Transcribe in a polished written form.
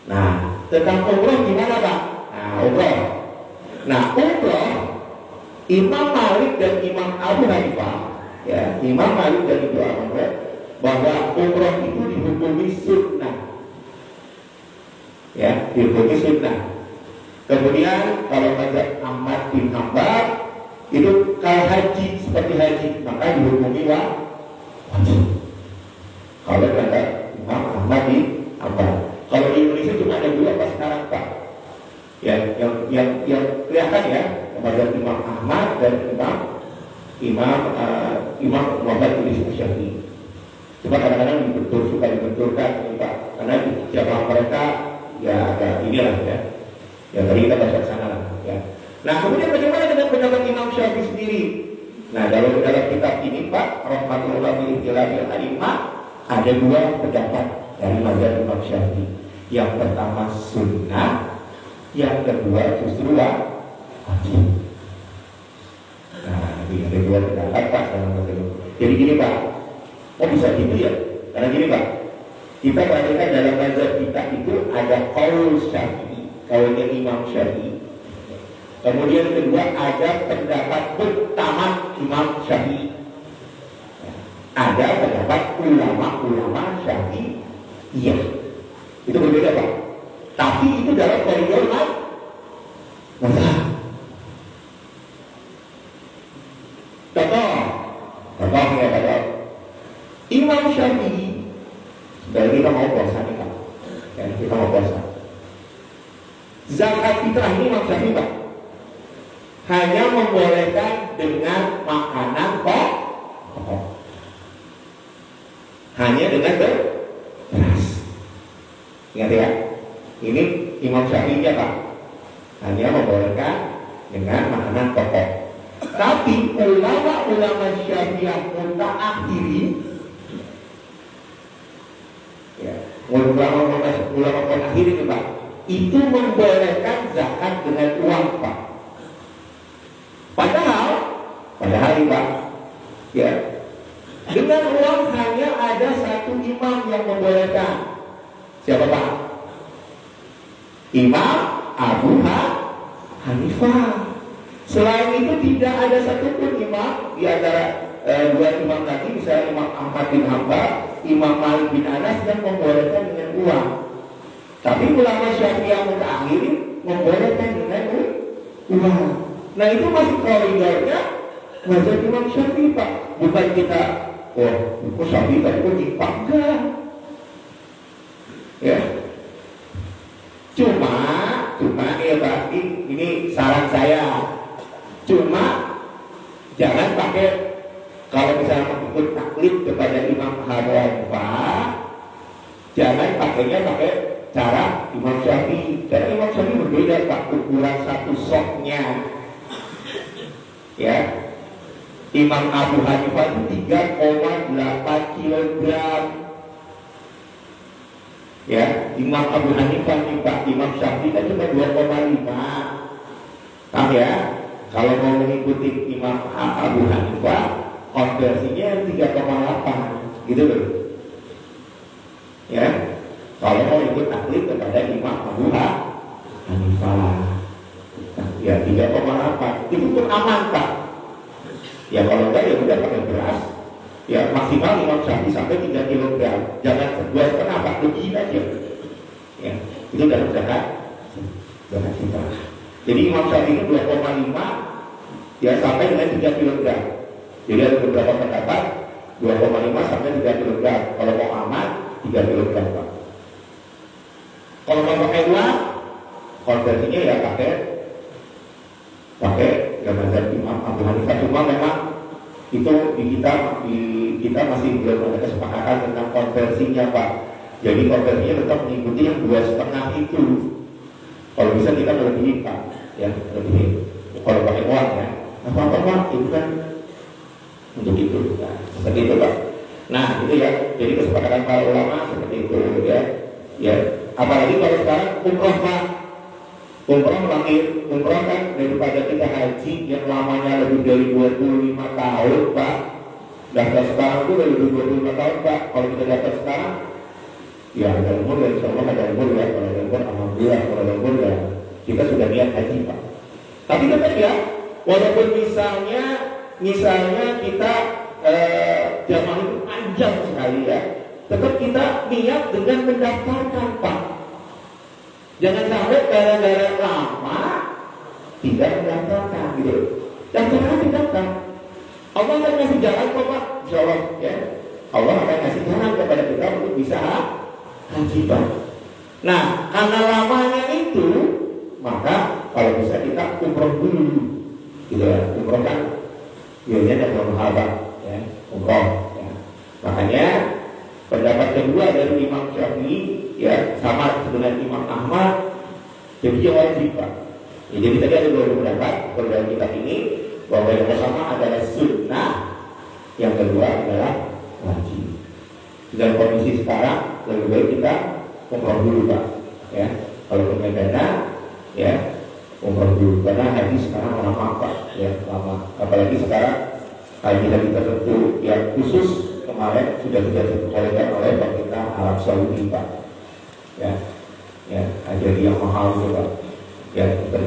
Nah, tentang umroh gimana Pak? Nah, umroh. Nah, umroh Imam Malik dan Imam Abu Hanifah, ya, Imam Malik dan Imam Abu Hanifah bahwa umroh itu dihukumi sunnah, ya, dihukumi sunnah. Kemudian kalau mazhab Ahmad bin Hanbal itu kalau haji seperti haji maka dihukumi wajib. Kalau kata Imam Ahmad bin Hanbal. Kalau di Indonesia cuma ada dua pas sekarang Pak, ya, yang kelihatan ya, mazhab Imam Ahmad dan Imam Muhammad bin Syafi'i. Cuma kadang-kadang suka dibenturkan Pak, karena jamaah mereka ya agak inilah ya. Ya tadi kita bahas sana lah ya. Nah kemudian bagaimana dengan pendapat Imam Syafi'i sendiri? Nah dalam kitab ini Pak, Rahmatullah fi Ikhtilafil A'imah, ada dua pendapat dari mazhab Imam Syafi'i. Yang pertama sunnah, yang kedua justru wajib. Nah ini ada dua pendapat Pak dalam mazhab. Jadi gini Pak, bisa gitu ya? Karena gini Pak, kita perhatikan dalam mazhab kita itu ada qaul Syafi'i, kaulnya Imam Syafi'i. Kemudian kedua ada pendapat bertaman Imam Syafi'i. Ada pendapat ulama-ulama Syafi'i. Iya. Itu berbeda Pak. Tapi itu dalam koridor mazhab. Contoh ya. Imam Syafi'i, dari kita mau puasa nih Pak. Ya, kita mau puasa. Zakat fitrah ini Imam Syafi'i Pak hanya membolehkan dengan makanan pokok. Hanya dengan beras. Ingat ya, ini Imam Syafi'i ya Pak, hanya membolehkan dengan makanan pokok. Tapi ulama-ulama Syafi'iyah mutaakhiri, ya, ulama mutaakhiri itu Pak, itu membolehkan zakat dengan uang Pak. Padahal ini Pak, ya, dengan uang hanya ada satu imam yang membolehkan. Siapa Pak? Imam Abu Hanifah. Selain itu tidak ada satupun imam di antara dua imam tadi, misalnya Imam Ahmad bin Hanbal, Imam Malik bin Anas yang membolehkan dengan uang. Tapi ulama Syafi'iyah mutaakhir membolehkan dengan uang. Nah itu masih koridornya mazhab Imam Syafi'i Pak. Bukan kita, kok Syafi'i tadi kok enggak. Ya, cuma ya Pak, ini saran saya. Cuma jangan pakai, kalau misalnya mengikut taklid kepada Imam Abu Hanifah, jangan pakainya pakai cara Imam Syafi'i. Karena Imam Syafi'i berbeda Pak, ukuran satu soknya. Ya, Imam Abu Hanifah itu 3,8 kilogram. Ya, Imam Abu Hanifah nih Pak, Imam Syafi'i kan cuma 2,5. Paham ya? Kalau mau mengikuti Imam Abu Hanifah, konversinya 3,8, gitu loh. Ya, kalau mau ikut taklid kepada Imam Abu Hanifah, ya 3,8, itu pun aman Pak. Ya kalau enggak ya udah pakai beras. Ya maksimal Imam Syafi'i sampai 3 kg. Jangan 2,5 Pak, lebih aja. Ya, itu dalam zakat fitrah. Jadi Imam Syafi'i 2,5 ya sampai dengan 3 kg. Jadi ada beberapa pendapat 2,5 sampai 3 kg. Kalau mau aman 3 kg Pak. Kalau mau pakai uang, konversinya ya pakai mazhab Imam Abu Hanifah. Cuma memang itu kita masih belum ada kesepakatan tentang konversinya Pak. Jadi konversinya tetap mengikuti yang 2,5 itu. Kalau bisa kita melebihi Pak, ya lebih. Kalau pakai uang ya, apa Pak itu kan untuk itu, nah, seperti itu Pak. Nah itu ya, jadi kesepakatan para ulama seperti itu ya. Ya, apalagi kalau sekarang umroh Pak. Umroh kan daripada kita haji yang lamanya lebih dari 25 tahun Pak. Daftar sekarang itu lebih dari 25 tahun Pak. Kalau kita daftar sekarang Ya ada umur ya, insya Allah ada umur ya. Kalau ada umur alhamdulillah, kalau ada umur ya kita sudah niat haji Pak. Tapi tetap ya, walaupun misalnya kita jamaah itu panjang sekali ya, tetap kita niat dengan mendaftarkan Pak. Jangan sampai gara-gara lama tidak mendaftarkan gitu. Daftarkan daftar. Allah akan kasih jalan kok Pak, insya Allah ya. Allah akan kasih jalan kepada kita untuk bisa haji Pak. Nah, karena lamanya itu, maka kalau bisa kita umroh dulu, gitu ya. Umroh kan, biasanya ada mahal Pak, ya, umroh. Ya. Makanya pendapat kedua dari Imam Syafi'i, ya sama dengan Imam Ahmad, jadi wajib Pak. Ya, jadi tadi ada dua pendapat kalau dalam kitab ini, bahwa yang pertama adalah sunnah, yang kedua adalah wajib. Dalam kondisi sekarang lebih baik kita umroh dulu Pak, ya. Kalau punya dana, ya umroh dulu. Karena haji sekarang lama Pak, ya lama. Apalagi sekarang haji tertentu yang khusus kemarin sudah diperbolehkan oleh pemerintah Arab Saudi Pak, ya, ya haji yang mahal itu Pak, ya kita